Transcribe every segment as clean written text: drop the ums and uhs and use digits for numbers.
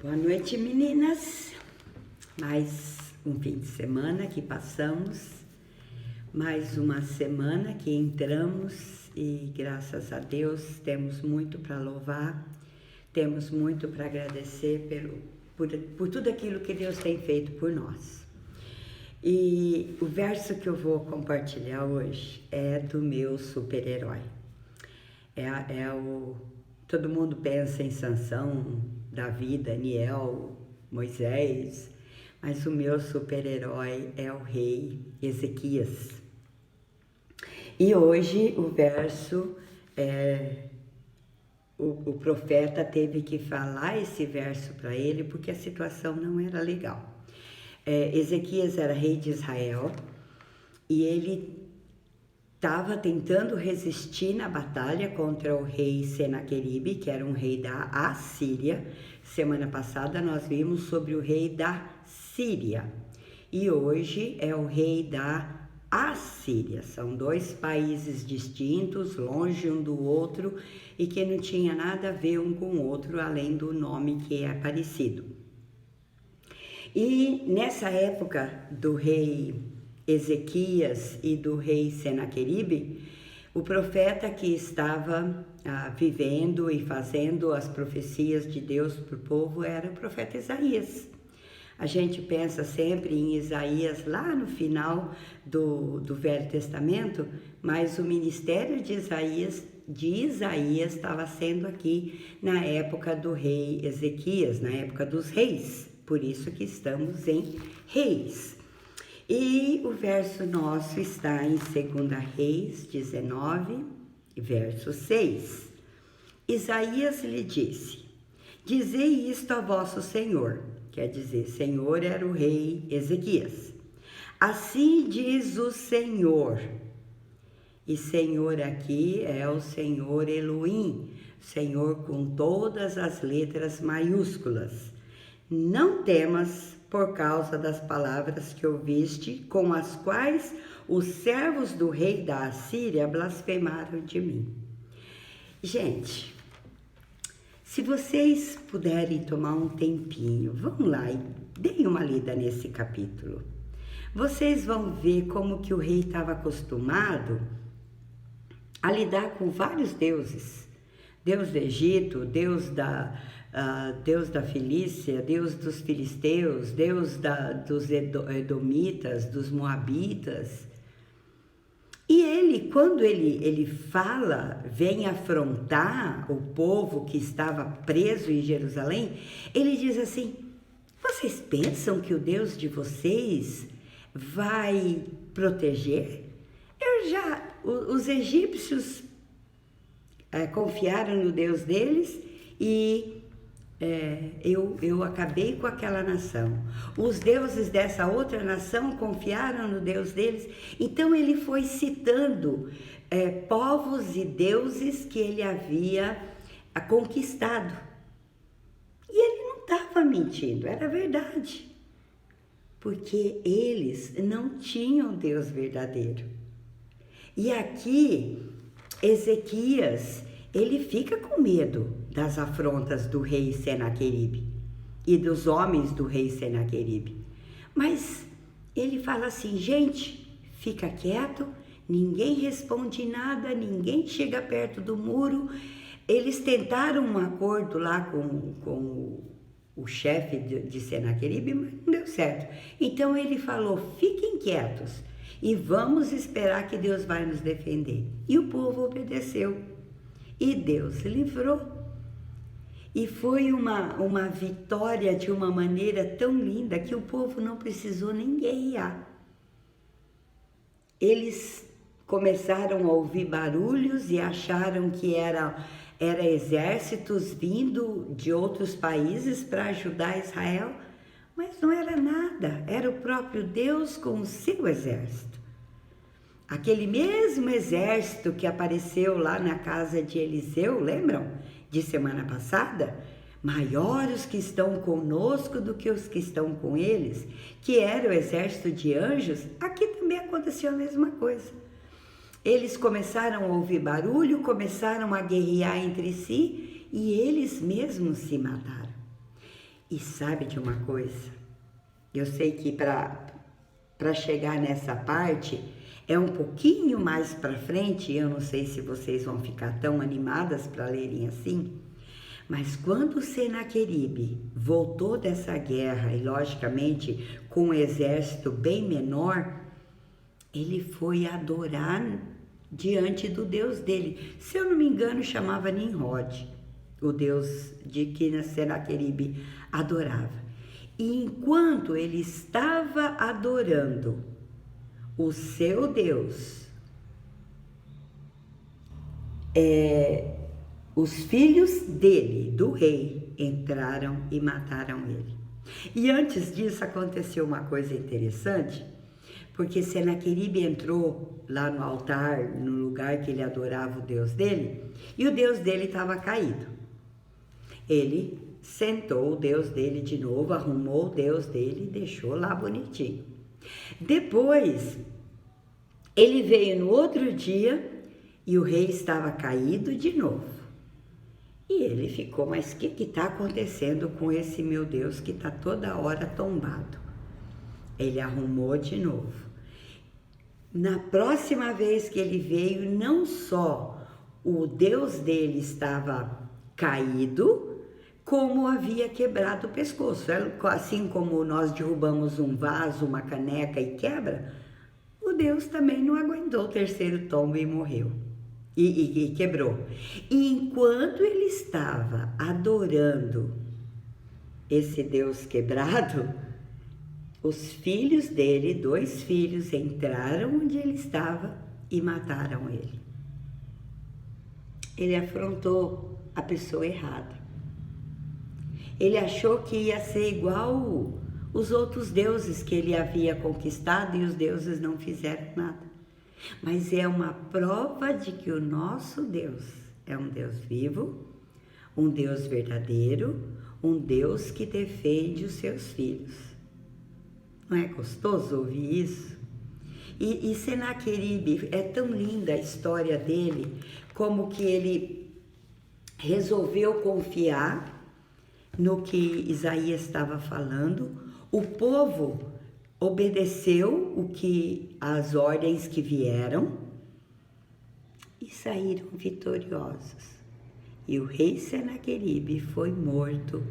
Boa noite, meninas. Mais um fim de semana que passamos, mais uma semana que entramos e graças a Deus temos muito para louvar, temos muito para agradecer por tudo aquilo que Deus tem feito por nós. E o verso que eu vou compartilhar hoje é do meu super-herói. Todo mundo pensa em Sansão, Davi, Daniel, Moisés, mas o meu super-herói é o rei Ezequias. E hoje o verso, o profeta teve que falar esse verso para ele porque a situação não era legal. Ezequias era rei de Israel e ele estava tentando resistir na batalha contra o rei Senaqueribe, que era um rei da Assíria. Semana passada nós vimos sobre o rei da Síria e hoje é o rei da Assíria. São dois países distintos, longe um do outro e que não tinha nada a ver um com o outro, além do nome que é parecido. E nessa época do rei Ezequias e do rei Senaqueribe, o profeta que estava vivendo e fazendo as profecias de Deus para o povo era o profeta Isaías. A gente pensa sempre em Isaías lá no final do Velho Testamento, mas o ministério de Isaías estava sendo aqui na época do rei Ezequias, na época dos reis. Por isso que estamos em Reis. E o verso nosso está em 2 Reis 19, verso 6. Isaías lhe disse: dizei isto a vosso Senhor. Quer dizer, Senhor era o rei Ezequias. Assim diz o Senhor. E Senhor aqui é o Senhor Elohim, Senhor com todas as letras maiúsculas. Não temas por causa das palavras que ouviste, com as quais os servos do rei da Assíria blasfemaram de mim. Gente, se vocês puderem tomar um tempinho, vão lá e deem uma lida nesse capítulo. Vocês vão ver como que o rei estava acostumado a lidar com vários deuses. Deus do Egito, Deus da Filícia, Deus dos filisteus, Deus dos edomitas, dos moabitas. E ele, quando ele fala, vem afrontar o povo que estava preso em Jerusalém, ele diz assim: vocês pensam que o Deus de vocês vai proteger? Os egípcios confiaram no Deus deles e eu acabei com aquela nação. Os deuses dessa outra nação confiaram no Deus deles. Então ele foi citando povos e deuses que ele havia conquistado. E ele não estava mentindo, era verdade. Porque eles não tinham Deus verdadeiro. E aqui, Ezequias, ele fica com medo das afrontas do rei Senaqueribe e dos homens do rei Senaqueribe. Mas ele fala assim: gente, fica quieto, ninguém responde nada, ninguém chega perto do muro. Eles tentaram um acordo lá com o chefe de Senaqueribe, mas não deu certo. Então ele falou: fiquem quietos e vamos esperar que Deus vai nos defender. E o povo obedeceu. E Deus livrou. E foi uma vitória de uma maneira tão linda que o povo não precisou nem guerrear. Eles começaram a ouvir barulhos e acharam que era exércitos vindo de outros países para ajudar Israel, mas não era nada, era o próprio Deus com o seu exército. Aquele mesmo exército que apareceu lá na casa de Eliseu, lembram? De semana passada? Maiores que estão conosco do que os que estão com eles, que era o exército de anjos. Aqui também aconteceu a mesma coisa. Eles começaram a ouvir barulho, começaram a guerrear entre si e eles mesmos se mataram. E sabe de uma coisa? Eu sei que para chegar nessa parte é um pouquinho mais para frente, eu não sei se vocês vão ficar tão animadas para lerem assim, mas quando Senaqueribe voltou dessa guerra, e logicamente com um exército bem menor, ele foi adorar diante do Deus dele. Se eu não me engano, chamava Nimrod, o Deus de que Senaqueribe adorava. E enquanto ele estava adorando o seu Deus, os filhos dele, do rei, entraram e mataram ele. E antes disso aconteceu uma coisa interessante, porque Senaqueribe entrou lá no altar, no lugar que ele adorava o Deus dele, e o Deus dele estava caído. Ele sentou o Deus dele de novo, arrumou o Deus dele e deixou lá bonitinho. Depois, ele veio no outro dia e o rei estava caído de novo. E ele ficou, mas o que está acontecendo com esse meu Deus que está toda hora tombado? Ele arrumou de novo. Na próxima vez que ele veio, não só o Deus dele estava caído, como havia quebrado o pescoço. Assim como nós derrubamos um vaso, uma caneca e quebra, o Deus também não aguentou o terceiro tombo e morreu. E quebrou. E enquanto ele estava adorando esse Deus quebrado, os filhos dele, 2 filhos, entraram onde ele estava e mataram ele. Ele afrontou a pessoa errada. Ele achou que ia ser igual os outros deuses que ele havia conquistado e os deuses não fizeram nada. Mas é uma prova de que o nosso Deus é um Deus vivo, um Deus verdadeiro, um Deus que defende os seus filhos. Não é gostoso ouvir isso? E Senaqueribe, é tão linda a história dele, como que ele resolveu confiar no que Isaías estava falando. O povo obedeceu as ordens que vieram e saíram vitoriosos. E o rei Senaqueribe foi morto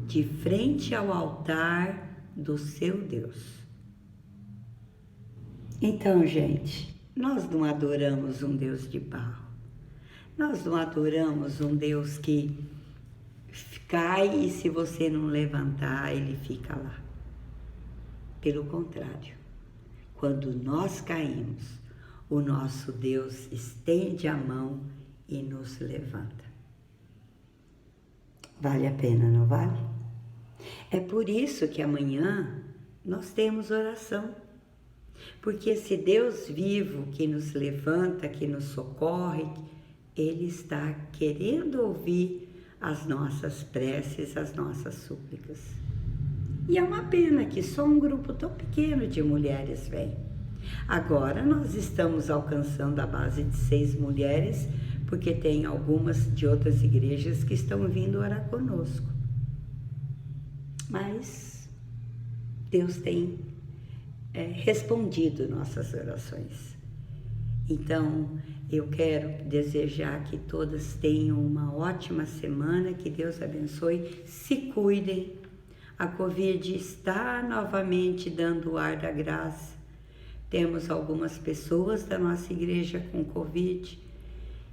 de frente ao altar do seu Deus. Então, gente, nós não adoramos um Deus de barro. Nós não adoramos um Deus que cai e se você não levantar, ele fica lá. Pelo contrário, quando nós caímos, o nosso Deus estende a mão e nos levanta. Vale a pena, não vale? É por isso que amanhã nós temos oração. Porque esse Deus vivo que nos levanta, que nos socorre, ele está querendo ouvir as nossas preces, as nossas súplicas. E é uma pena que só um grupo tão pequeno de mulheres vem. Agora nós estamos alcançando a base de 6 mulheres, porque tem algumas de outras igrejas que estão vindo orar conosco. Mas Deus tem respondido nossas orações. Então, eu quero desejar que todas tenham uma ótima semana, que Deus abençoe, se cuidem. A Covid está novamente dando o ar da graça. Temos algumas pessoas da nossa igreja com Covid.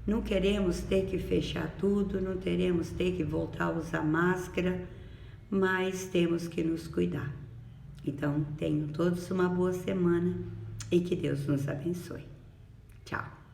Não queremos ter que fechar tudo, não queremos ter que voltar a usar máscara, mas temos que nos cuidar. Então, tenham todos uma boa semana e que Deus nos abençoe. Tchau.